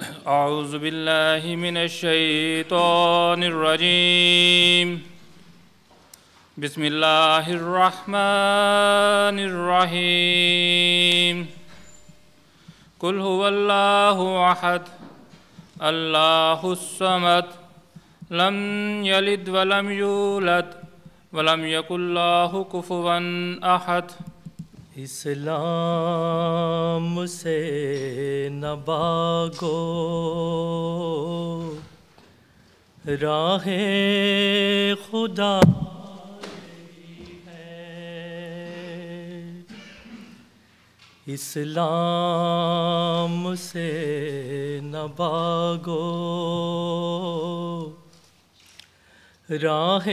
أعوذ بالله من الشيطان الرجيم بسم الله الرحمن الرحيم قل هو الله أحد الله الصمد لم يلد ولم يولد ولم يكن له كفوا أحد اسلام سے نہ بھاگو، راہ خدا ہے۔ اسلام سے نہ بھاگو، راہ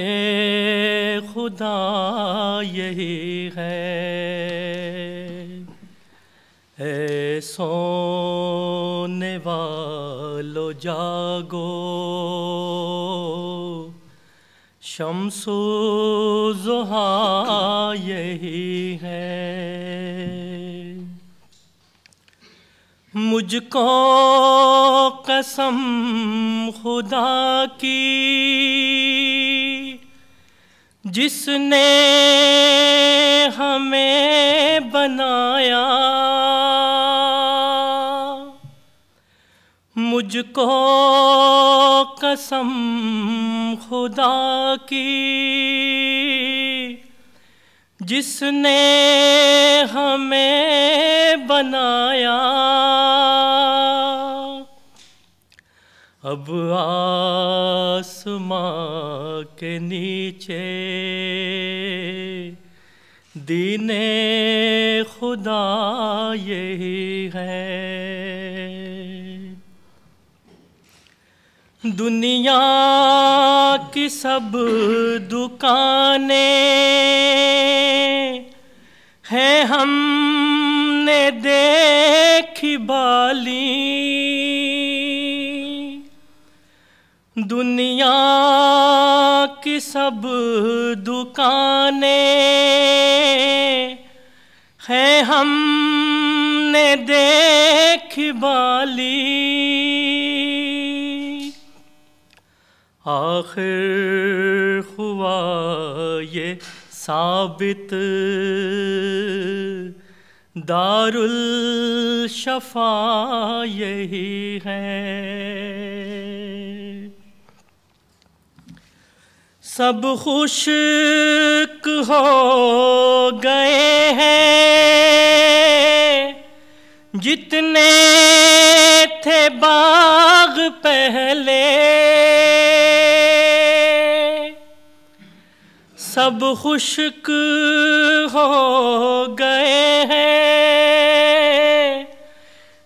خدا یہی ہے۔ اے سونے والو جاگو، شمس و ضحیٰ یہی ہے۔ مجھ کو قسم خدا کی، جس نے ہمیں بنایا، مجھ کو قسم خدا کی، جس نے ہمیں بنایا۔ اب آسمان کے نیچے دین خدا یہی ہے۔ دنیا کی سب دکانیں ہیں ہم نے دیکھی بالی، دنیا کی سب دکانیں ہیں ہم نے دیکھی بالی، آخر ہوا یہ ثابت دار الشفا یہی ہے۔ سب خشک ہو گئے ہیں جتنے تھے باغ پہلے، سب خشک ہو گئے ہیں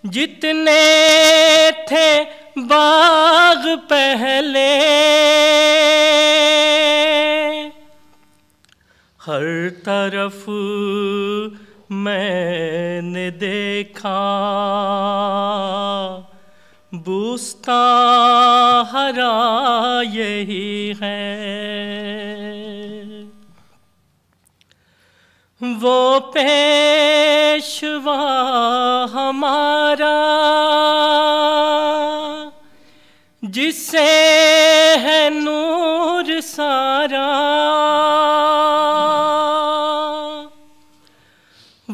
جتنے تھے باغ پہلے، ہر طرف میں نے دیکھا بوستان ہرا یہی ہے۔ وہ پیشوا ہمارا جس سے ہے نور سارا،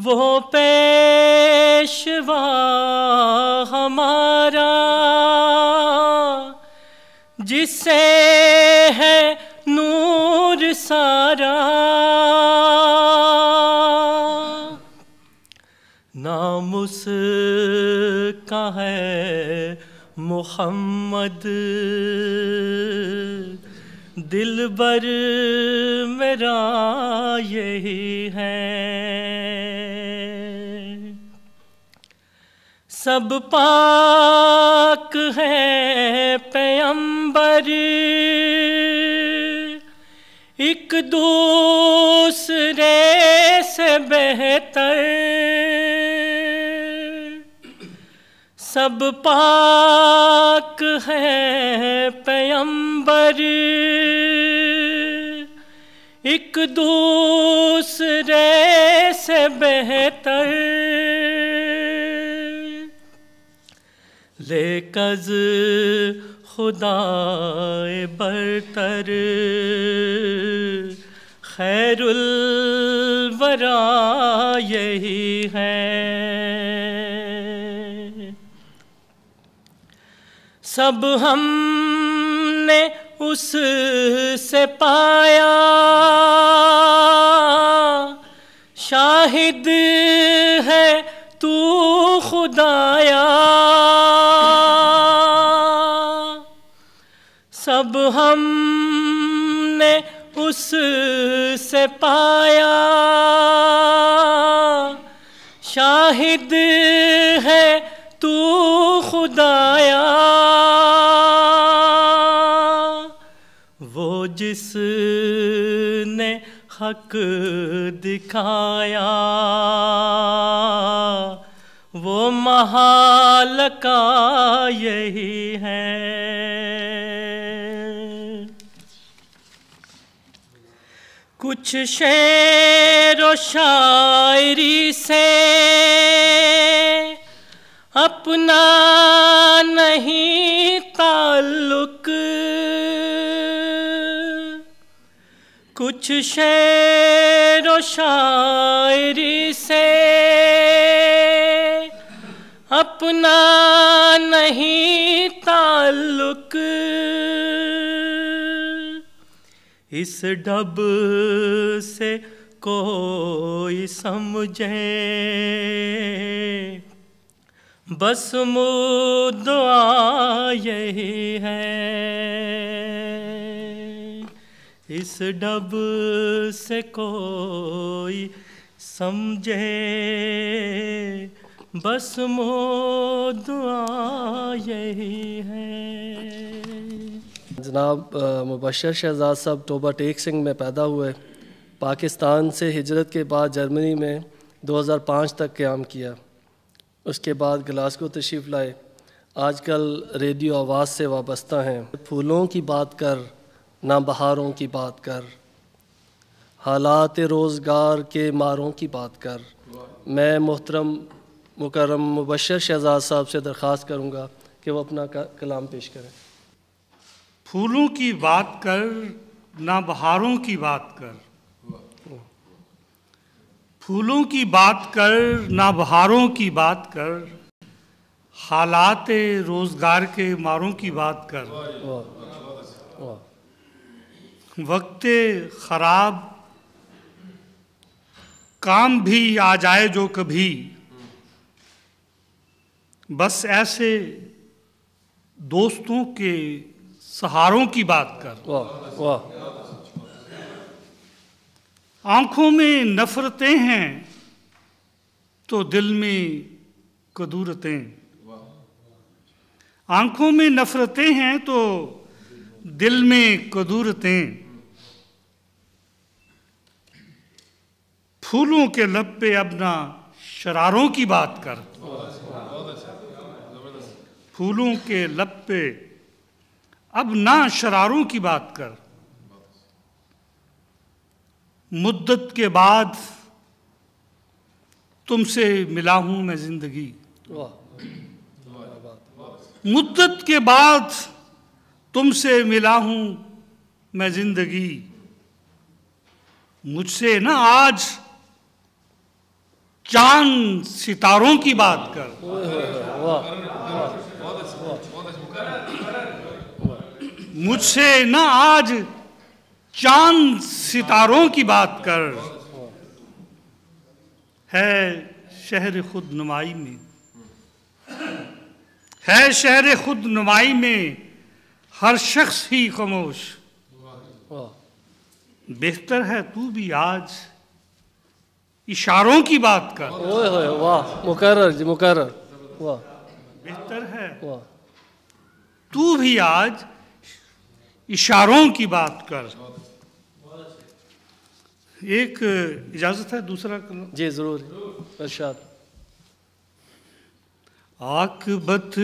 وہ پیشوا ہمارا جس سے ہے نور سارا، نام اس کا ہے محمد، دلبر میرا یہی ہے۔ سب پاک ہے پیغمبر، ایک دوسرے سے بہتر، سب پاک ہے پیغمبر، ایک دوسرے سے بہتر، لیکز خدائے برتر خیر الورا یہی ہے۔ سب ہم نے اس سے پایا شاہد ہے تو خدایا، سب ہم نے اس سے پایا شاہد ہے تو خدایا، وہ جس نے حق دکھایا وہ محال کا یہی ہے۔ کچھ شعر و شاعری سے اپنا نہیں تعلق، کچھ شعر و شاعری سے اپنا نہیں تعلق، اس ڈب سے کوئی سمجھے بس مدعا یہی ہے، اس ڈب سے کوئی سمجھے بس مدعا یہی ہے۔ جناب مبشر شہزاد صاحب ٹوبہ ٹیک سنگھ میں پیدا ہوئے، پاکستان سے ہجرت کے بعد جرمنی میں 2005 تک قیام کیا، اس کے بعد گلاسگو تشریف لائے، آج کل ریڈیو آواز سے وابستہ ہیں۔ پھولوں کی بات کر نہ بہاروں کی بات کر، حالات روزگار کے ماروں کی بات کر۔ میں محترم مکرم مبشر شہزاد صاحب سے درخواست کروں گا کہ وہ اپنا کلام پیش کریں۔ پھولوں کی بات کر نہ بہاروں کی بات کر، پھولوں کی بات کر نہ بہاروں کی بات کر، حالات روزگار کے ماروں کی بات کر۔ وقت خراب کام بھی آ جائے جو کبھی، بس ایسے دوستوں کے سہاروں کی بات کر۔ آنکھوں میں نفرتیں ہیں تو دل میں کدورتیں، آنکھوں میں نفرتیں ہیں تو دل میں کدورتیں، پھولوں کے لب پہ اب نہ شراروں کی بات کر، پھولوں کے لب پہ اب نہ شراروں کی بات کر۔ مدت کے بعد تم سے ملا ہوں میں زندگی، مدت کے بعد تم سے ملا ہوں میں زندگی، مجھ سے نہ آج چاند ستاروں کی بات کر، مجھ سے نہ آج چاند ستاروں کی بات کر۔ ہے شہر خود نمائی میں، ہے شہر خود نمائی میں ہر شخص ہی خاموش، بہتر ہے تو بھی آج اشاروں کی بات کر۔ واہ مقرر جی مقرر، واہ بہتر ہے تو بھی آج اشاروں کی بات کر۔ ایک اجازت ہے دوسرا کلام؟ جی ضرور ارشاد۔ عاقبت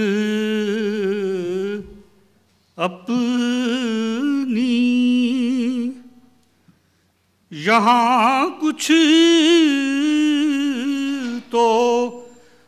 اپنی یہاں کچھ تو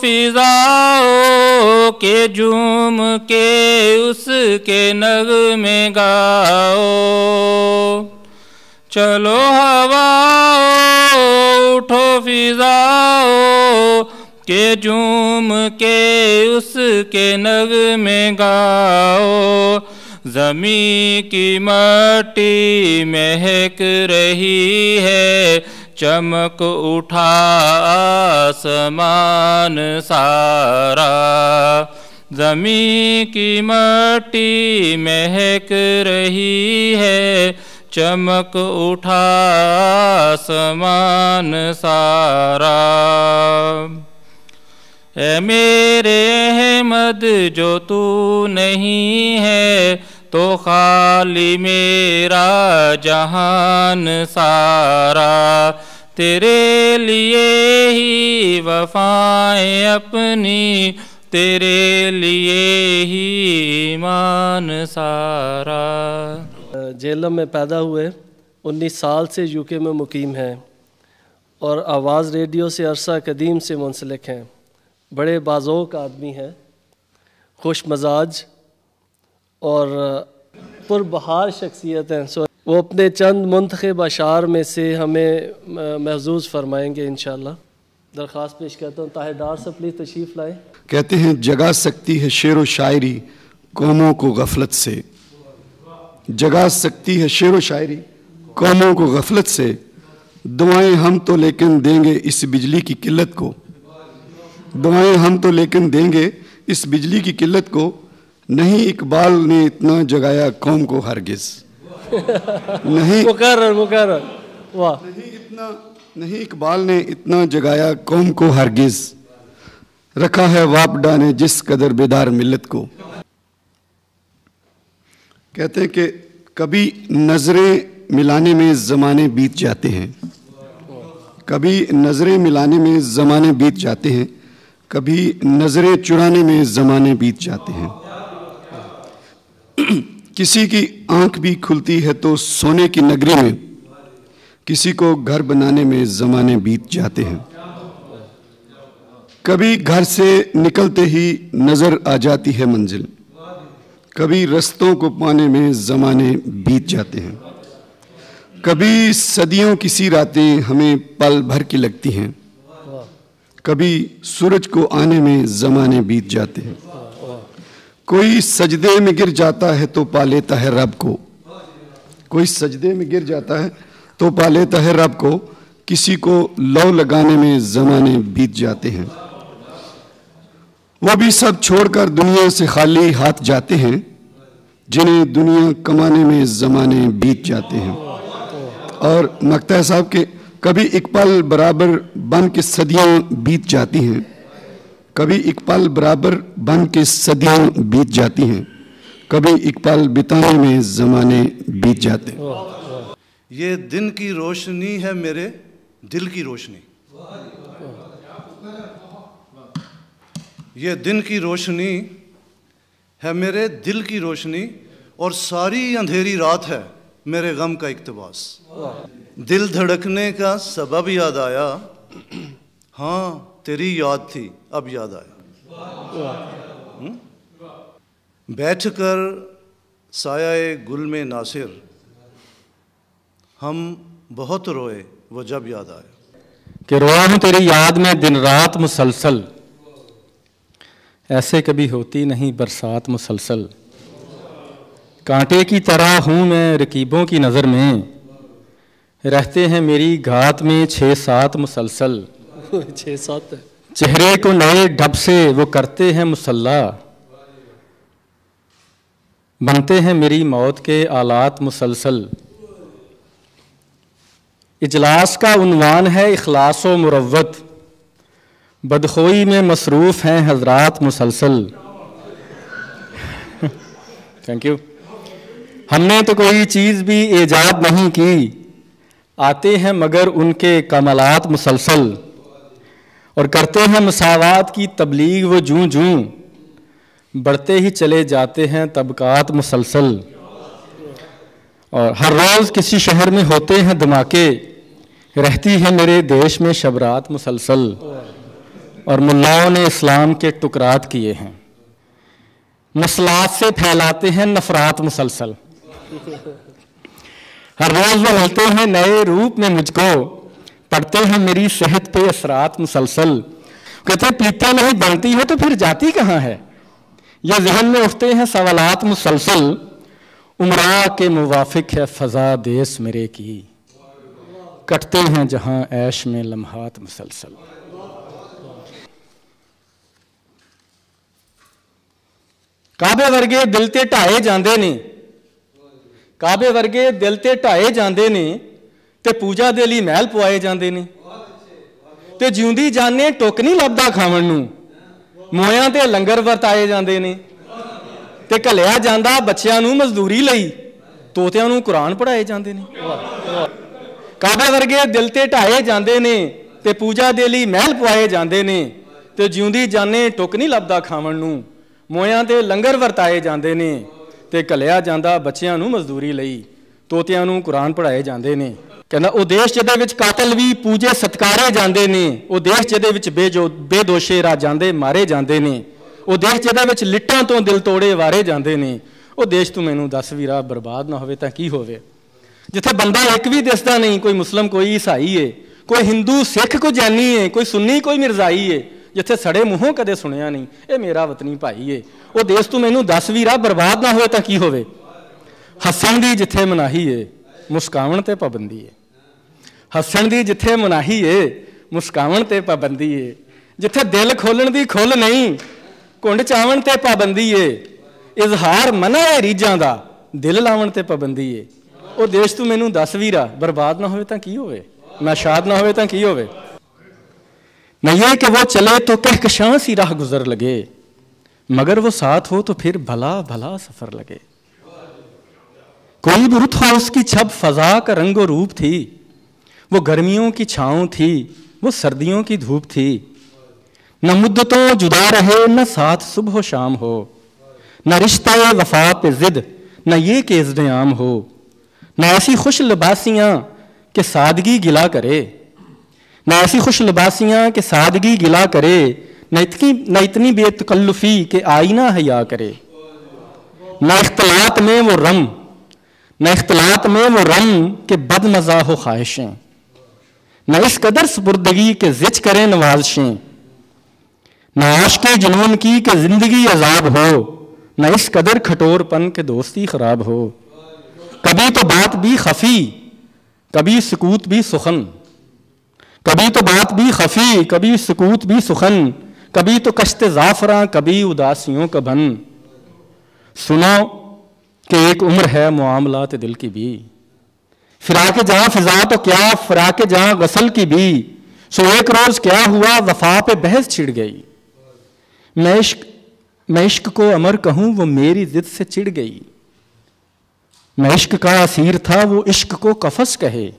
فضاؤ کہ جھوم کے اس کے نغمے گاؤ، چلو ہواؤ اٹھو فضاؤ کہ جھوم کے اس کے نغمے گاؤ، زمین کی مٹی مہک رہی ہے، چمک اٹھا آسمان سارا، زمین کی مٹی مہک رہی ہے، چمک اٹھا آسمان سارا۔ اے میرے احمد جو تو نہیں ہے تو خالی میرا جہان سارا، تیرے لیے ہی وفائیں اپنی، تیرے لیے ہی ایمان سارا۔ جہلم میں پیدا ہوئے، 19 سال سے یو کے میں مقیم ہیں اور آواز ریڈیو سے عرصہ قدیم سے منسلک ہیں۔ بڑے باذوق آدمی ہیں، خوش مزاج اور پربہار شخصیت ہیں۔ وہ اپنے چند منتخب اشعار میں سے ہمیں محظوظ فرمائیں گے انشاءاللہ۔ درخواست پیش کرتا ہوں طاہر ڈار سے پلیز تشریف لائیں۔ کہتے ہیں جگا سکتی ہے شعر و شاعری قوموں کو غفلت سے، جگا سکتی ہے شعر و شاعری قوموں کو غفلت سے، دعائیں ہم تو لیکن دیں گے اس بجلی کی قلت کو، دعائیں ہم تو لیکن دیں گے اس بجلی کی قلت کو، نہیں اقبال نے اتنا جگایا قوم کو ہرگز، نہیں مقرر واہ، نہیں اقبال نے اتنا جگایا قوم کو ہرگز، رکھا ہے واپڈا نے جس قدر بیدار ملت کو۔ کہتے ہیں کہ کبھی نظریں ملانے میں زمانے بیت جاتے ہیں، کبھی نظریں ملانے میں زمانے بیت جاتے ہیں، کبھی نظریں چرانے میں زمانے بیت جاتے ہیں، کسی کی آنکھ بھی کھلتی ہے تو سونے کی نگری میں، کسی کو گھر بنانے میں زمانے بیت جاتے ہیں، کبھی گھر سے نکلتے ہی نظر آ جاتی ہے منزل، کبھی رستوں کو پانے میں زمانے بیت جاتے ہیں، کبھی صدیوں کسی راتیں ہمیں پل بھر کی لگتی ہیں، کبھی سورج کو آنے میں زمانے بیت جاتے ہیں، کوئی سجدے میں گر جاتا ہے تو پا لیتا ہے رب کو، کوئی سجدے میں گر جاتا ہے تو پا لیتا ہے رب کو، کسی کو لو لگانے میں زمانے بیت جاتے ہیں، وہ بھی سب چھوڑ کر دنیا سے خالی ہاتھ جاتے ہیں، جنہیں دنیا کمانے میں زمانے بیت جاتے ہیں۔ اور مقطع صاحب کے کبھی ایک پل برابر بن کے صدیاں بیت جاتی ہیں، کبھی ایک پل برابر بن کے صدیاں بیت جاتی ہیں، کبھی ایک پل بتانے میں زمانے بیت جاتے ہیں۔ یہ دن کی روشنی ہے میرے دل کی روشنی، یہ دن کی روشنی ہے میرے دل کی روشنی، اور ساری اندھیری رات ہے میرے غم کا اقتباس۔ دل دھڑکنے کا سبب یاد آیا، ہاں تیری یاد تھی اب یاد آیا، بیٹھ کر سایہ گل میں ناصر ہم بہت روئے وہ جب یاد آیا۔ کہ رویا ہوں تیری یاد میں دن رات مسلسل، ایسے کبھی ہوتی نہیں برسات مسلسل، کانٹے کی طرح ہوں میں رقیبوں کی نظر میں، رہتے ہیں میری گھات میں 6-7 مسلسل، 6-7 چہرے کو نئے ڈھب سے وہ کرتے ہیں مسلح، بنتے ہیں میری موت کے آلات مسلسل۔ اجلاس کا عنوان ہے اخلاص و مروت، بدخوئی میں مصروف ہیں حضرات مسلسل۔ Thank you. ہم نے تو کوئی چیز بھی ایجاد نہیں کی، آتے ہیں مگر ان کے کمالات مسلسل، اور کرتے ہیں مساوات کی تبلیغ وہ جوں جوں، بڑھتے ہی چلے جاتے ہیں طبقات مسلسل۔ اور ہر روز کسی شہر میں ہوتے ہیں دھماکے، رہتی ہے میرے دیش میں شب رات مسلسل۔ اور ملاؤں نے اسلام کے ٹکرات کیے ہیں، مسلات سے پھیلاتے ہیں نفرات مسلسل، ہر روز وہ ملتے ہیں نئے روپ میں مجھ کو، پڑھتے ہیں میری صحت پہ اثرات مسلسل، کہتے پیتے نہیں بنتی ہے تو پھر جاتی کہاں ہے، یہ ذہن میں اٹھتے ہیں سوالات مسلسل، عمرا کے موافق ہے فضا دیس میرے کی، کٹتے ہیں جہاں عیش میں لمحات مسلسل۔ کعبے ورگے دل تے ٹھائے جاندے نے، کعبے ورگے دل تے ٹھائے جاندے نے تے پوجا دے لئی محل پوائے جاندے نے، تے جیوندی جانے ٹک نہیں لبدا کھاون نوں، مویاں تے لنگر ورتائے جاندے نے، تے کھلیا جاندا بچیاں نوں مزدوری لئی، توتیاں نوں قرآن پڑھائے جاندے نے۔ کعبے ورگے دل تے ٹھائے جاندے نے تے پوجا دے لئی محل پوائے جاندے نے، تے جیوندی جانے ٹک نہیں لبدا کھاون نوں، مویاں تے لنگر ورتائے جاندے نے، تے کھلیا جاندا بچیاں نوں مزدوری لئی، توتیاں نوں قرآن پڑھائے جاندے نے۔ کہنا او دیش جدے وچ قاتل بھی پوجے ستکارے جاندے نے، او دیش جدے وچ بے دوشے راہ جاندے مارے جاندے نے، او دیش جدے وچ لٹاں تو دل توڑے وارے جاندے نے، او دیش تو مینوں دس بھی راہ برباد نہ ہوئے تاں کی ہوئے، جتھے بندہ ایک بھی دسدا نہیں، کوئی مسلم کوئی عیسائی ہے، کوئی ہندو سکھ کوئی جینی ہے، کوئی سنی کوئی مرزائی ہے، جتھے سڑے منہوں کدے سنیا نہیں اے میرا وطنی بھائی ہے، او دیش تو مینوں دس بھی راہ برباد نہ ہوئے تاں کی ہوئے۔ ہسن دی جتھے مناہی ہے مسکاون تے پابندی ہے، ہسن دی جتھے مناہی ہے مسکاون تے پابندی ہے، جتھے دل کھولن دی کھل نہیں کنڈ چاون تے پابندی ہے، اظہار منع ہے ریجاں دا دل لاون تے پابندی ہے، او دیش تو مینوں دس بھی راہ برباد نہ ہوئے تاں کی ہوئے، ناشاد نہ ہوئے تاں کی ہوئے۔ نہ یہ کہ وہ چلے تو کہکشاں سی راہ گزر لگے، مگر وہ ساتھ ہو تو پھر بھلا بھلا سفر لگے، کوئی بھی رت ہو اس کی چھب فضا کا رنگ و روپ تھی، وہ گرمیوں کی چھاؤں تھی وہ سردیوں کی دھوپ تھی، نہ مدتوں جدا رہے نہ ساتھ صبح و شام ہو، نہ رشتہ وفا پہ ضد نہ یہ کہ عزد عام ہو، نہ ایسی خوش لباسیاں کہ سادگی گلا کرے، نہ ایسی خوش لباسیاں کہ سادگی گلا کرے، نہ اتنی بے تکلفی کہ آئینہ حیا کرے، نہ اختلاط میں وہ رم نہ اختلاط میں وہ رم کہ بد مزاح و خواہشیں، نہ اس قدر سپردگی کہ زچ کریں نوازشیں، نہ عاشق جنون کی کہ زندگی عذاب ہو، نہ اس قدر کھٹور پن کہ دوستی خراب ہو، کبھی تو بات بھی خفی کبھی سکوت بھی سخن، کبھی تو بات بھی خفی کبھی سکوت بھی سخن، کبھی تو کشت زعفراں کبھی اداسیوں کا بن، سنو کہ ایک عمر ہے معاملات دل کی بھی، فراق جہاں فضا تو کیا فراق جہاں غسل کی بھی، سو ایک روز کیا ہوا وفا پہ بحث چھڑ گئی، میں عشق کو امر کہوں وہ میری ضد سے چڑ گئی، میں عشق کا اسیر تھا وہ عشق کو قفس کہے،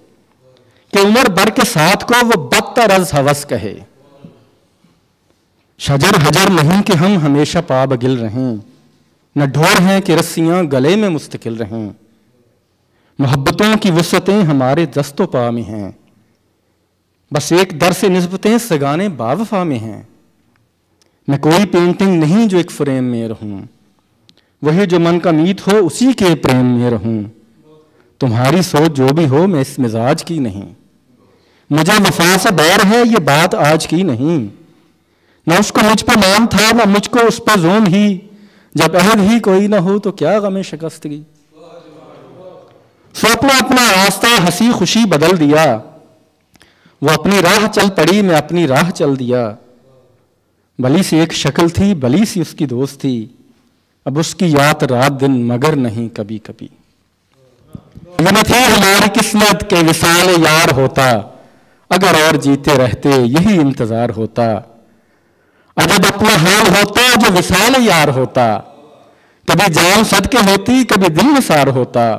کہ عمر بر کے ساتھ کو وہ بدتر از ہوس کہے، شجر حجر نہیں کہ ہم ہمیشہ پا بگل رہیں، نہ ڈھور ہیں کہ رسیاں گلے میں مستقل رہیں، محبتوں کی وسعتیں ہمارے دست و پا میں ہیں، بس ایک در سے نسبتیں سگانے باوفا میں ہیں، میں کوئی پینٹنگ نہیں جو ایک فریم میں رہوں، وہی جو من کا میت ہو اسی کے پریم میں رہوں، تمہاری سوچ جو بھی ہو میں اس مزاج کی نہیں، مجھے وفا سے دور ہے یہ بات آج کی نہیں، نہ اس کو مجھ پہ نام تھا نہ مجھ کو اس پہ زوم ہی، جب عہد ہی کوئی نہ ہو تو کیا غم شکستگی، سو اپنا راستہ ہنسی خوشی بدل دیا، وہ اپنی راہ چل پڑی میں اپنی راہ چل دیا، بلی سی ایک شکل تھی بلی سی اس کی دوست تھی، اب اس کی یاد رات دن مگر نہیں کبھی کبھی، یہ نہ تھی ہماری قسمت کہ وصال یار ہوتا، اگر اور جیتے رہتے یہی انتظار ہوتا، اگر اپنا حال ہوتا جو وصال یار ہوتا، کبھی جان صدقے ہوتی کبھی دل نثار ہوتا،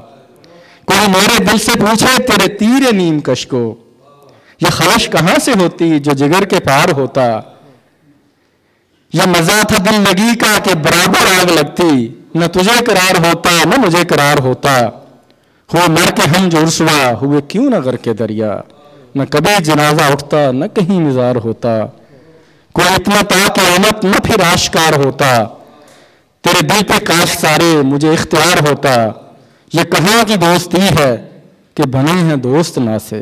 کوئی میرے دل سے پوچھے تیرے تیر نیم کش کو، یہ خواہش کہاں سے ہوتی جو جگر کے پار ہوتا، یہ مزہ تھا دل لگی کا کہ برابر آگ لگتی، نہ تجھے قرار ہوتا نہ مجھے قرار ہوتا، ہو مر کے ہم جو رسوا ہوئے کیوں نہ غرق دریا، نہ کبھی جنازہ اٹھتا نہ کہیں مزار ہوتا، کوئی اتنا تا قیامت نہ پھر آشکار ہوتا، تیرے دل پہ کاش سارے مجھے اختیار ہوتا، یہ کہاں کی دوستی ہے کہ بنے ہیں دوست نا سے،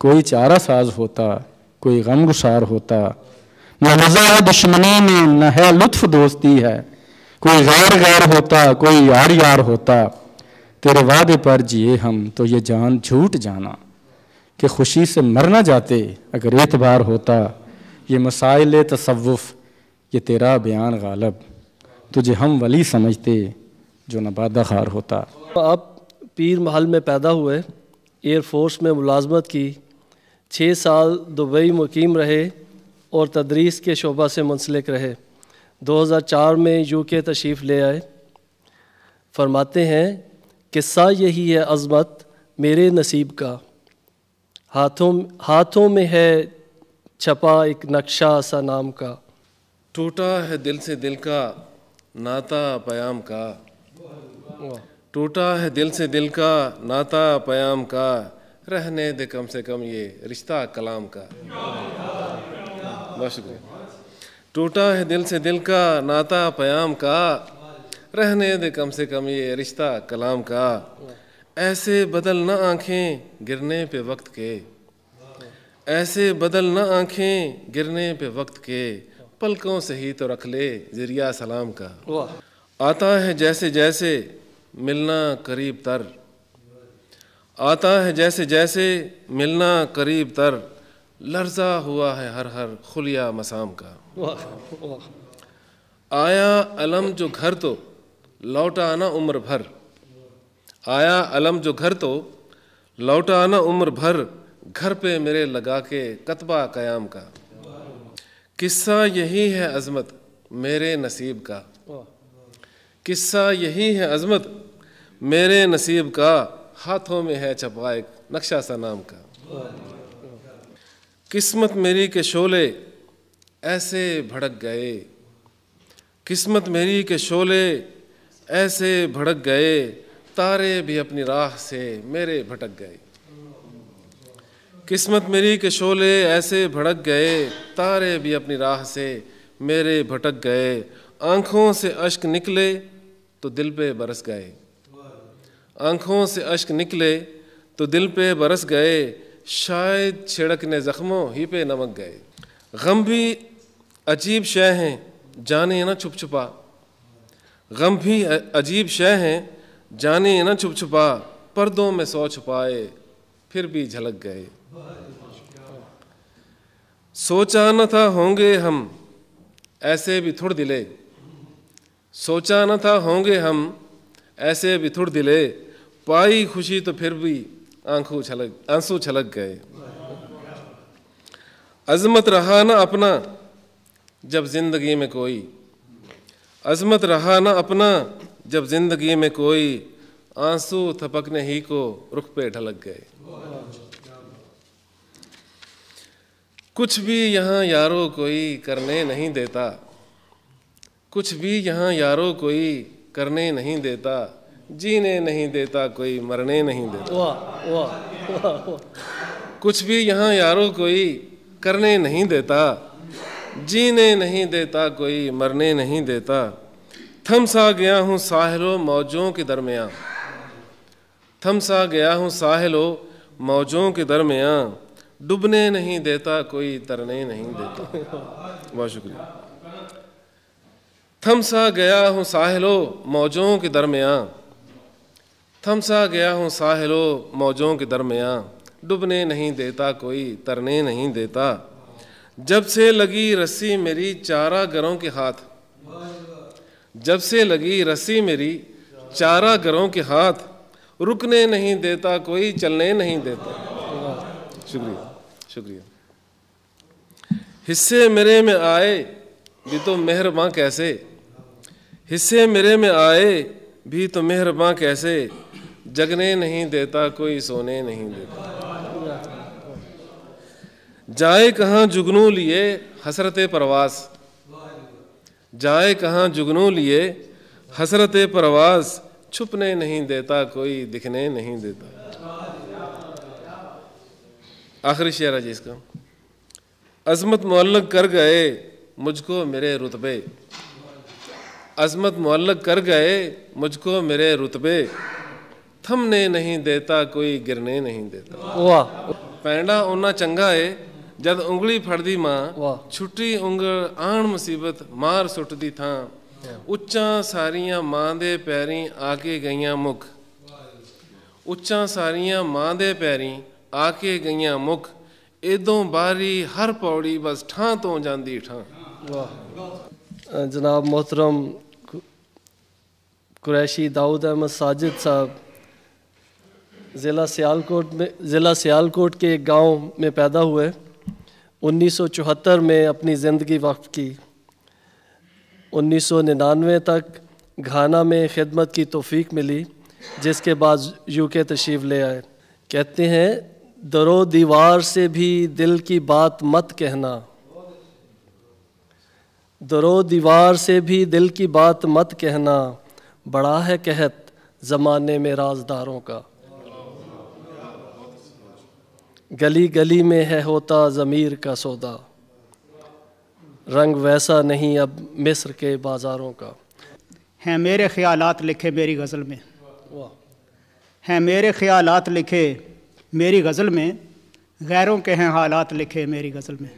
کوئی چارہ ساز ہوتا، کوئی غم گسار ہوتا، نہ مزہ ہے دشمنی میں نہ ہے لطف دوستی ہے، کوئی غیر غیر ہوتا، کوئی یار یار ہوتا، تیرے وعدے پر جیے ہم تو یہ جان جھوٹ جانا کہ خوشی سے مر نہ جاتے اگر اعتبار ہوتا، یہ مسائل تصوف یہ تیرا بیان غالب، تجھے ہم ولی سمجھتے جو نبادہ خار ہوتا۔ آپ پیر محل میں پیدا ہوئے، ایئر فورس میں ملازمت کی، 6 سال دبئی مقیم رہے اور تدریس کے شعبہ سے منسلک رہے۔ 2004 میں UK تشریف لے آئے۔ فرماتے ہیں قصہ یہی ہے عظمت میرے نصیب کا، ہاتھوں میں ہے چھپا ایک نقشہ سا نام کا، ٹوٹا ہے دل سے دل کا ناتا پیام کا، ٹوٹا ہے دل سے دل کا ناتا پیام کا، رہنے دے کم سے کم یہ رشتہ کلام کا۔ بہت شکریہ۔ ٹوٹا ہے دل سے دل کا ناتا پیام کا، رہنے دے کم سے کم یہ رشتہ کلام کا، ایسے بدل نہ آنکھیں گرنے پہ وقت کے، ایسے بدل نہ آنکھیں گرنے پہ وقت کے، پلکوں سے ہی تو رکھ لے ذریعہ سلام کا۔ آتا ہے جیسے جیسے ملنا قریب تر، آتا ہے جیسے جیسے ملنا قریب تر، لرزہ ہوا ہے ہر ہر خلیہ مسام کا۔ آیا علم جو گھر تو لوٹا نہ عمر بھر، آیا علم جو گھر تو لوٹا نہ عمر بھر، گھر پہ میرے لگا کے کتبہ قیام کا۔ قصہ یہی ہے عظمت میرے نصیب کا، قصہ یہی ہے عظمت میرے نصیب کا، ہاتھوں میں ہے چھپا ایک نقشہ سا نام کا۔ قسمت میری کے شعلے ایسے بھڑک گئے، قسمت میری کے شعلے ایسے بھڑک گئے، تارے بھی اپنی راہ سے میرے بھٹک گئے۔ قسمت میری کے شعلے ایسے بھڑک گئے، تارے بھی اپنی راہ سے میرے بھٹک گئے، آنکھوں سے اشک نکلے تو دل پہ برس گئے، آنکھوں سے اشک نکلے تو دل پہ برس گئے، شاید چھڑکنے زخموں ہی پہ نمک گئے۔ غم بھی عجیب شے ہیں جانے نہ چھپ چھپا، غم بھی عجیب شے ہیں جانے نہ چھپ چھپا، پردوں میں سو چھپائے پھر بھی جھلک گئے۔ سوچا نہ تھا ہوں گے ہم ایسے بھی تھوڑ دلے، سوچا نہ تھا ہوں گے ہم ایسے بھی تھوڑ دلے، پائی خوشی تو پھر بھی آنسو چھلک گئے۔ عظمت رہا نہ اپنا جب زندگی میں کوئی، عظمت رہا نہ اپنا جب زندگی میں کوئی، آنسو تھپکنے ہی کو رخ پہ ڈھلک گئے۔ کچھ بھی یہاں یارو کوئی کرنے نہیں دیتا، کچھ بھی یہاں یارو کوئی کرنے نہیں دیتا، جینے نہیں دیتا کوئی مرنے نہیں دیتا۔ کچھ بھی یہاں یارو کوئی کرنے نہیں دیتا، جینے نہیں دیتا کوئی مرنے نہیں دیتا، تھم سا گیا ہوں ساحل و موجوں کے درمیان، تھم سا گیا ہوں ساحل و موجوں کے درمیان، ڈوبنے نہیں دیتا کوئی ترنے نہیں دیتا۔ بہت شکریہ۔ تھم سا گیا ہوں ساحل و موجوں کے درمیان، تھم سا گیا ہوں ساحل و موجوں کے درمیان، ڈوبنے نہیں دیتا کوئی ترنے نہیں دیتا، جب سے لگی رسی میری چارہ گروں کے ہاتھ، جب سے لگی رسی میری چارہ گروں کے ہاتھ، رکنے نہیں دیتا کوئی چلنے نہیں دیتا۔ شکریہ شکریہ۔ حصے میرے میں آئے بھی تو مہرباں کیسے، حصے میرے میں آئے بھی تو مہرباں کیسے، جگنے نہیں دیتا کوئی سونے نہیں دیتا۔ جائے کہاں جگنو لیے حسرت پرواز، جائے کہاں جگنو لیے حسرت پرواز، چھپنے نہیں دیتا کوئی دکھنے نہیں دیتا۔ آخری شعر ہے جی اس کا۔ عظمت معلق کر گئے مجھ کو میرے رتبے، عظمت معلق کر گئے مجھ کو میرے رتبے، تھمنے نہیں دیتا کوئی گرنے نہیں دیتا۔ واہ پینڈا اونا چنگا ہے جد انگلی پھڑ دی ماں، چھٹی انگل آن مصیبت مار سٹ دی تھاں، اچاں ساریاں ماں دے پیریں آ کے گئیاں مکھ، اچاں ساریاں ماں دے پیریں آ کے گئیاں مکھ، ایدوں باری ہر پوڑی بس ٹھاں تو جاندی ٹھاں۔ جناب محترم قریشی داؤد احمد ساجد صاحب ضلع سیالکوٹ کے ایک گاؤں میں پیدا ہوئے، 1974 میں اپنی زندگی وقف کی، 1999 تک گھانا میں خدمت کی توفیق ملی، جس کے بعد UK تشریف لے آئے۔ کہتے ہیں درو دیوار سے بھی دل کی بات مت کہنا، درو دیوار سے بھی دل کی بات مت کہنا، بڑا ہے قحط زمانے میں رازداروں کا، گلی گلی میں ہے ہوتا ضمیر کا سودا، رنگ ویسا نہیں اب مصر کے بازاروں کا۔ ہیں میرے خیالات لکھے میری غزل میں، ہیں میرے خیالات لکھے میری غزل میں، غیروں کے ہیں حالات لکھے میری غزل میں،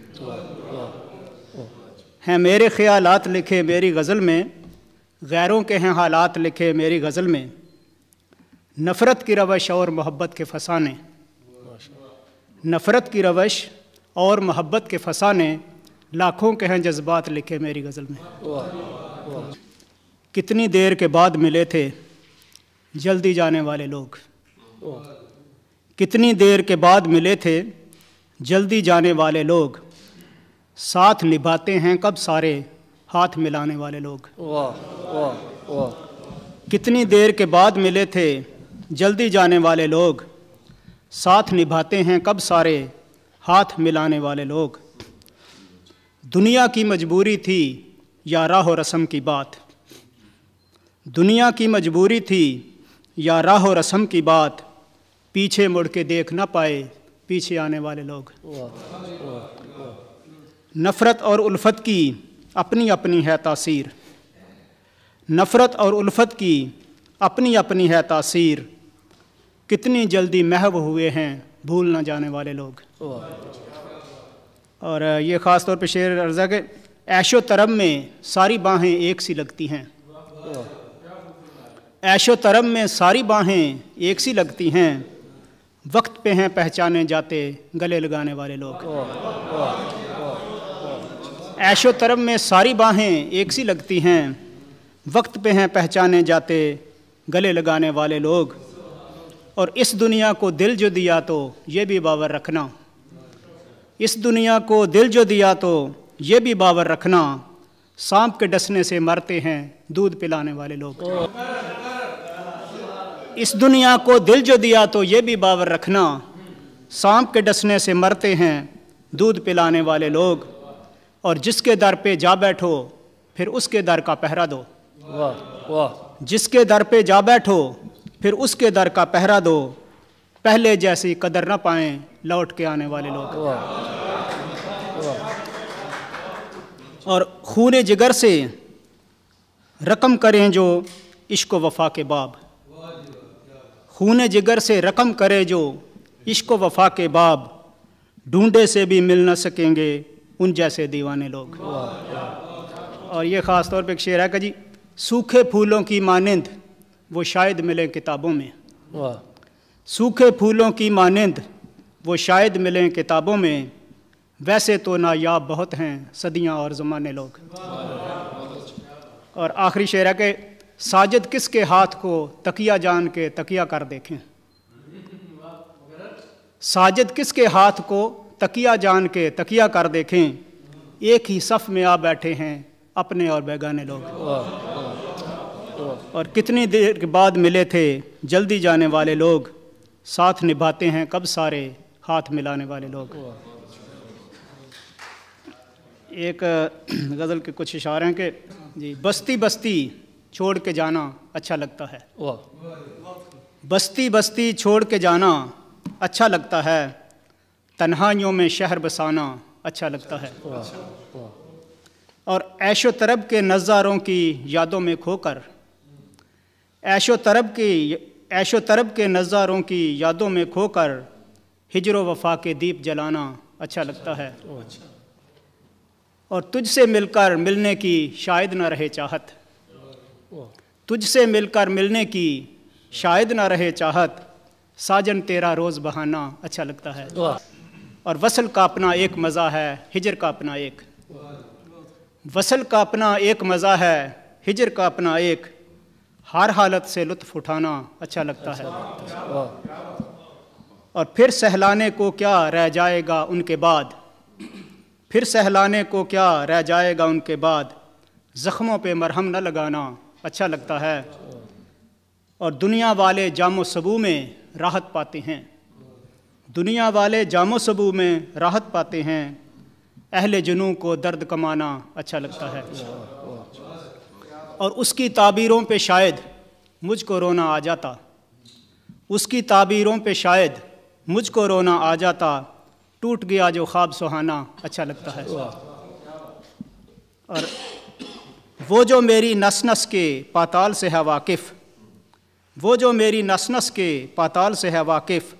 ہیں میرے خیالات لکھے میری غزل میں، غیروں کے ہیں حالات لکھے میری غزل میں، نفرت کی روش اور محبت کے فسانے، نفرت کی روش اور محبت کے فسانے، لاکھوں کے ہیں جذبات لکھے میری غزل میں۔ کتنی دیر کے بعد ملے تھے جلدی جانے والے لوگ، کتنی دیر کے بعد ملے تھے جلدی جانے والے لوگ، ساتھ نبھاتے ہیں کب سارے ہاتھ ملانے والے لوگ۔ کتنی دیر کے بعد ملے تھے جلدی جانے والے لوگ، ساتھ نبھاتے ہیں کب سارے ہاتھ ملانے والے لوگ، دنیا کی مجبوری تھی یا راہ و رسم کی بات، دنیا کی مجبوری تھی یا راہ و رسم کی بات، پیچھے مڑ کے دیکھ نہ پائے پیچھے آنے والے لوگ۔ نفرت اور الفت کی اپنی اپنی ہے تاثیر، نفرت اور الفت کی اپنی اپنی ہے تاثیر، کتنی جلدی محو ہوئے ہیں بھول نہ جانے والے لوگ۔ اور یہ خاص طور پہ شعر عرضہ کہ عیش و طرب میں ساری باہیں ایک سی لگتی ہیں، عیش و طرب میں ساری باہیں ایک سی لگتی ہیں، وقت پہ ہیں پہچانے جاتے گلے لگانے والے لوگ۔ عیش و طرب میں ساری باہیں ایک سی لگتی ہیں، وقت پہ ہیں پہچانے جاتے گلے لگانے والے لوگ، اور اس دنیا کو دل جو دیا تو یہ بھی باور رکھنا، اس دنیا کو دل جو دیا تو یہ بھی باور رکھنا، سانپ کے ڈسنے سے مرتے ہیں دودھ پلانے والے لوگ۔ اس دنیا کو دل جو دیا تو یہ بھی باور رکھنا، سانپ کے ڈسنے سے مرتے ہیں دودھ پلانے والے لوگ، اور جس کے در پہ جا بیٹھو پھر اس کے در کا پہرا دو، جس کے در پہ جا بیٹھو پھر اس کے در کا پہرا دو، پہلے جیسی قدر نہ پائیں لوٹ کے آنے والے لوگ۔ اور خون جگر سے رقم کریں جو عشق و وفا کے باب، خون جگر سے رقم کرے جو عشق و وفا کے باب، ڈھونڈے سے بھی مل نہ سکیں گے ان جیسے دیوانے لوگ۔ اور یہ خاص طور پہ ایک شعر ہے کہ جی سوکھے پھولوں کی مانند وہ شاید ملیں کتابوں میں، سوکھے پھولوں کی مانند وہ شاید ملیں کتابوں میں، ویسے تو نایاب بہت ہیں صدیاں اور زمانے لوگ۔ اور آخری شعر ہے کہ ساجد کس کے ہاتھ کو تکیہ جان کے تکیہ کر دیکھیں، ساجد کس کے ہاتھ کو تکیہ جان کے تکیہ کر دیکھیں، ایک ہی صف میں آ بیٹھے ہیں اپنے اور بیگانے لوگ۔ اور کتنی دیر کے بعد ملے تھے جلدی جانے والے لوگ، ساتھ نبھاتے ہیں کب سارے ہاتھ ملانے والے لوگ۔ ایک غزل کے کچھ اشعار ہیں کہ جی بستی بستی چھوڑ کے جانا اچھا لگتا ہے، بستی بستی چھوڑ کے جانا اچھا لگتا ہے، تنہائیوں میں شہر بسانا اچھا لگتا ہے. اور عیش و طرب کے نظاروں کی یادوں میں کھو کر، عیش و طرب کے نظاروں کی یادوں میں کھو کر ہجر و وفا کے دیپ جلانا اچھا لگتا ہے. اور تجھ سے مل کر ملنے کی شاید نہ رہے چاہت، تجھ سے مل کر ملنے کی شاید نہ رہے چاہت، ساجن تیرا روز بہانا اچھا لگتا ہے. اور وصل کا اپنا ایک مزہ ہے، ہجر کا اپنا ایک، وصل کا اپنا ایک مزہ ہے، ہجر کا اپنا ایک، ہر حالت سے لطف اٹھانا اچھا لگتا ہے. اور پھر سہلانے کو کیا رہ جائے گا ان کے بعد، پھر سہلانے کو کیا رہ جائے گا ان کے بعد، زخموں پہ مرہم نہ لگانا اچھا لگتا ہے. اور دنیا والے جام و سبو میں راحت پاتے ہیں، دنیا والے جام و سبو میں راحت پاتے ہیں، اہل جنوں کو درد کمانا اچھا لگتا ہے. اور اس کی تعبیروں پہ شاید مجھ کو رونا آ جاتا، اس کی تعبیروں پہ شاید مجھ کو رونا آ جاتا، ٹوٹ گیا جو خواب سہانا اچھا لگتا ہے. اور وہ جو میری نس نس کے پاتال سے ہے واقف، وہ جو میری نس نس کے پاتال سے ہے واقف،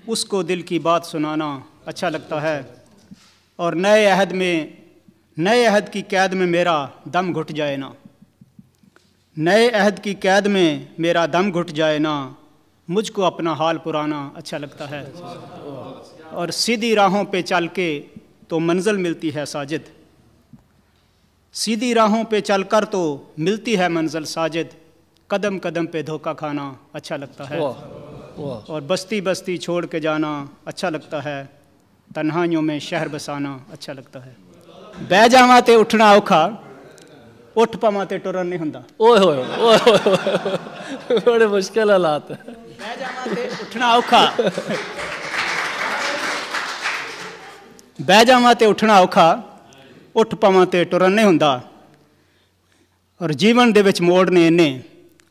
اس کو دل کی بات سنانا اچھا لگتا ہے. اور نئے عہد کی قید میں میرا دم گھٹ جائے نا، نئے عہد کی قید میں میرا دم گھٹ جائے نا، مجھ کو اپنا حال پرانا اچھا لگتا ہے. اور سیدھی راہوں پہ چل کے تو منزل ملتی ہے ساجد، سیدھی راہوں پہ چل کر تو ملتی ہے منزل ساجد، قدم قدم پہ دھوکہ کھانا اچھا لگتا ہے. اور بستی بستی چھوڑ کے جانا اچھا لگتا ہے، تنہائیوں میں شہر بسانا اچھا لگتا ہے. بہ جاواں تے اٹھنا اوکھا، اٹھ پاواں تے ٹرن نہیں ہوندا. اوئے ہوئے اوئے بڑے مشکل حالات ہیں. بہ جاواں تے اٹھنا اوکھا، بہ جاواں تے اٹھنا اوکھا، اٹھ پاواں تے ٹرن نہیں ہوندا. اور جیون دے وچ موڑ نے انے،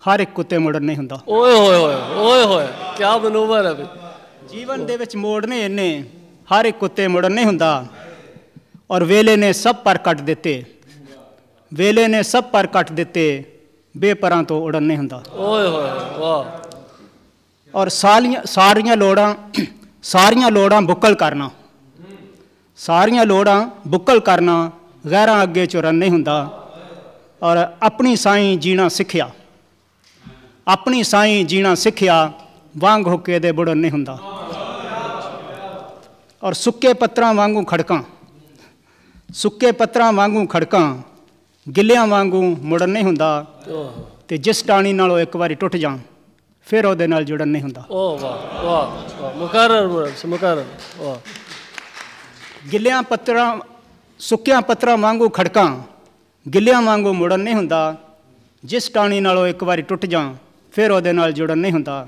ہر ایک کتے مڑن نہیں ہوندا. اوئے ہوئے ہوئے اوئے ہوئے کیا منوور ہے. جیون دے وچ موڑ نے انے، ہر ایک کتے مڑن نہیں ہوندا. اور ویلے نے سب پر کٹ دیتے، ویلے نے سب پر کٹ دیتے، بے پراں تو اڑن نہیں ہوندا. اوئے ہوئے واہ. اور ساریاں لوڑاں بکل کرنا، ساریاں لوڑاں بکل کرنا، غیراں اگے چرن نہیں ہوندا. اور اپنی سائیں جینا سکھیا، اپنی سائیں جینا سکھیا، وانگ ہوکے دے بڑن نہیں ہوندا. اور سکے پتراں وانگوں کھڑکاں، سکے پتراں وانگوں کھڑکاں، گلیاں وانگوں مڑن نہیں ہوندا. تے جس ٹانی نالوں ایک واری ٹوٹ جاں پھر او دے نال جڑن نہیں ہوندا. او واہ واہ مقرر واہ. گلیاں پتراں سکیاں پتراں وانگوں کھڑکاں، گلیاں وانگوں مڑن نہیں ہوندا. جس ٹانی نالوں ایک واری ٹوٹ جاں پھر او دے نال جڑن نہیں ہوندا.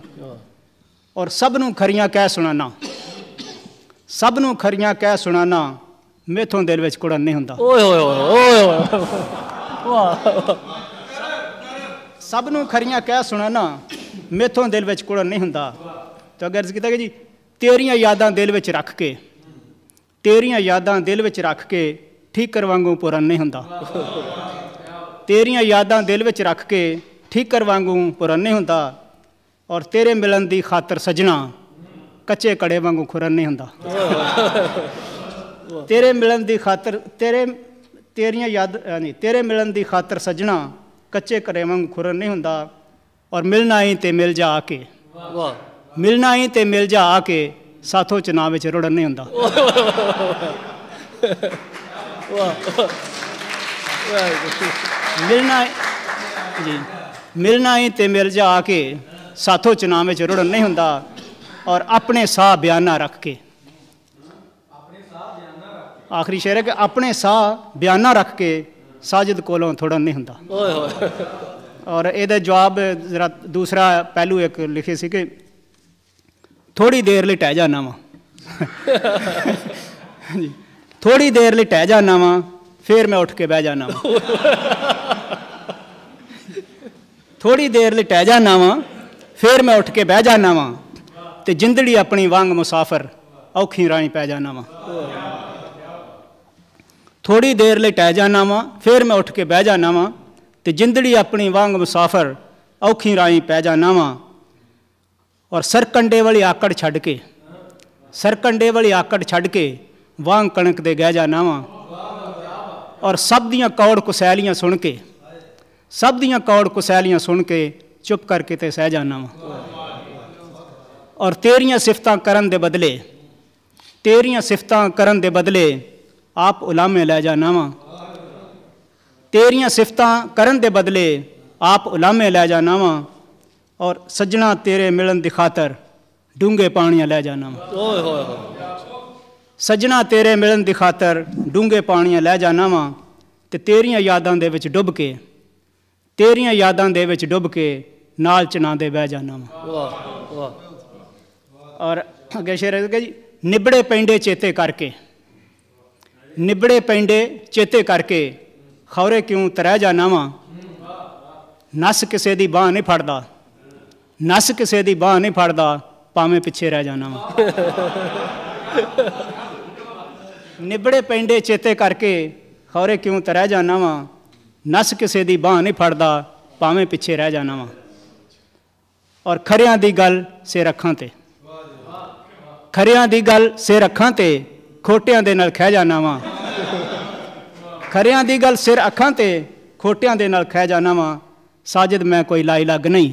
اور سب نوں کھریاں کہہ سنانا، سب نوں کھریاں کہہ سنانا، میتھوں دل وچ کڑن نہیں ہوندا. اوئے ہوئے اوئے ہوئے واہ. سب نوں کھریاں کہہ سنانا، میتھوں دل وچ کڑن نہیں ہوندا. تو اگر کیتا کہ جی تیریاں یاداں دل وچ رکھ کے، تیریاں یاداں دل وچ رکھ کے ٹھیکر وانگوں پرن نہیں ہوندا. تیریاں یاداں دل وچ رکھ کے ٹھیکر وانگوں پرن نہیں ہوندا. اور تیرے ملن دی خاطر سجنا، کچے کڑے وانگوں کھرن نہیں ہوندا. تیرے ملن دی خاطر تیریاں یاد یعنی تیرے ملن دی خاطر سجنا، کچے کڑے وانگوں کھرن نہیں ہوندا. اور ملنا ہی تے مل جا آ کے، ملنا ہی تے مل جا آ کے، ساتھوں چناں وچ رڑن نہیں ہوندا. ملنا ہی تے مل جا آ کے، ساتھوں چناں وچ رڑن نہیں ہوندا. اور اپنے ساہ بیانہ رکھ کے، آخری شعر ہے کہ اپنے ساہ بیانہ رکھ کے، ساجد کولوں تھوڑا نہیں ہوندا. اور یہ جواب ذرا دوسرا پہلو ایک لکھے سی کہ تھوڑی دیر لئی ٹہ جانا وا، تھوڑی دیر لئی ٹہ جانا وا، پھر میں اٹھ کے بہ جانا وا. تھوڑی دیر لئی ٹہ جانا وا، پھر میں اٹھ کے بہ جانا وا. تے جندڑی اپنی وانگ مسافر، اوکھی راہیں پہ جانا وا. ਥੋੜੀ ਦੇਰ ਲਈ ਟਹਿ ਜਾਣਾ ਵਾਂ, ਫਿਰ ਮੈਂ ਉੱਠ ਕੇ ਬਹਿ ਜਾਣਾ ਵਾਂ ਤੇ ਜਿੰਦੜੀ ਆਪਣੀ ਵਾਂਗ ਮੁਸਾਫਰ ਔਖੀ ਰਾਹੀਂ ਪੈ ਜਾਣਾ ਵਾਂ। ਔਰ ਸਰਕੰਡੇ ਵਾਲੀ ਆਕੜ ਛੱਡ ਕੇ, ਸਰਕੰਡੇ ਵਾਲੀ ਆਕੜ ਛੱਡ ਕੇ ਵਾਂਗ ਕਣਕ ਦੇ ਗਹਿ ਜਾਣਾ ਵਾਂ। ਔਰ ਸਭ ਦੀਆਂ ਕੌੜ ਕੁਸੈਲੀਆਂ ਸੁਣ ਕੇ, ਸਭ ਦੀਆਂ ਕੌੜ ਕੁਸੈਲੀਆਂ ਸੁਣ ਕੇ ਚੁੱਪ ਕਰਕੇ ਤੇ ਸਹਿ ਜਾਣਾ ਵਾਂ। ਔਰ ਤੇਰੀਆਂ ਸਿਫਤਾਂ ਕਰਨ ਦੇ ਬਦਲੇ, ਤੇਰੀਆਂ ਸਿਫਤਾਂ ਕਰਨ ਦੇ ਬਦਲੇ ਆਪ ਉਲਾਮੇ ਲੈ ਜਾਣਾ ਵਾਂ। ਤੇਰੀਆਂ ਸਿਫਤਾਂ ਕਰਨ ਦੇ ਬਦਲੇ ਆਪ ਉਲਾਮੇ ਲੈ ਜਾਣਾ ਵਾਂ। ਔਰ ਸੱਜਣਾ ਤੇਰੇ ਮਿਲਣ ਦੀ ਖਾਤਰ ਡੂੰਘੇ ਪਾਣੀਆਂ ਲੈ ਜਾਣਾ ਵਾਂ। ਸੱਜਣਾ ਤੇਰੇ ਮਿਲਣ ਦੀ ਖਾਤਰ ਡੂੰਘੇ ਪਾਣੀਆਂ ਲੈ ਜਾਣਾ ਵਾਂ ਤੇ ਤੇਰੀਆਂ ਯਾਦਾਂ ਦੇ ਵਿੱਚ ਡੁੱਬ ਕੇ, ਤੇਰੀਆਂ ਯਾਦਾਂ ਦੇ ਵਿੱਚ ਡੁੱਬ ਕੇ ਨਾਲ ਚਨਾਉਂਦੇ ਬਹਿ ਜਾਣਾ ਵਾਂ। ਔਰ ਅੱਗੇ ਸ਼ੇਰ ਹੈ ਜੀ, ਨਿਬੜੇ ਪੈਂਡੇ ਚੇਤੇ ਕਰਕੇ, ਨਿਬੜੇ ਪੈਂਡੇ ਚੇਤੇ ਕਰਕੇ ਖੌਰੇ ਕਿਉਂ ਤਰਹਿ ਜਾਣਾ ਵਾਂ। ਨਸ ਕਿਸੇ ਦੀ ਬਾਂਹ ਨਹੀਂ ਫੜਦਾ, ਨਸ ਕਿਸੇ ਦੀ ਬਾਂਹ ਨਹੀਂ ਫੜਦਾ, ਭਾਵੇਂ ਪਿੱਛੇ ਰਹਿ ਜਾਣਾ ਵਾਂ। ਨਿਬੜੇ ਪੈਂਡੇ ਚੇਤੇ ਕਰਕੇ ਖੌਰੇ ਕਿਉਂ ਤਰਹਿ ਜਾਣਾ ਵਾਂ। ਨਸ ਕਿਸੇ ਦੀ ਬਾਂਹ ਨਹੀਂ ਫੜਦਾ, ਭਾਵੇਂ ਪਿੱਛੇ ਰਹਿ ਜਾਣਾ ਵਾਂ। ਔਰ ਖਰਿਆਂ ਦੀ ਗੱਲ ਸਿਰ ਅੱਖਾਂ ਤੇ, ਖਰਿਆਂ ਦੀ ਗੱਲ ਸਿਰ ਅੱਖਾਂ ਤੇ ਖੋਟਿਆਂ ਦੇ ਨਾਲ ਖਹਿ ਜਾਣਾ ਵਾਂ। ਖਰਿਆਂ ਦੀ ਗੱਲ ਸਿਰ ਅੱਖਾਂ ਤੇ ਖੋਟਿਆਂ ਦੇ ਨਾਲ ਖਹਿ ਜਾਣਾ ਵਾਂ। ਸਾਜਦ ਮੈਂ ਕੋਈ ਲਾਈ ਲੱਗ ਨਹੀਂ,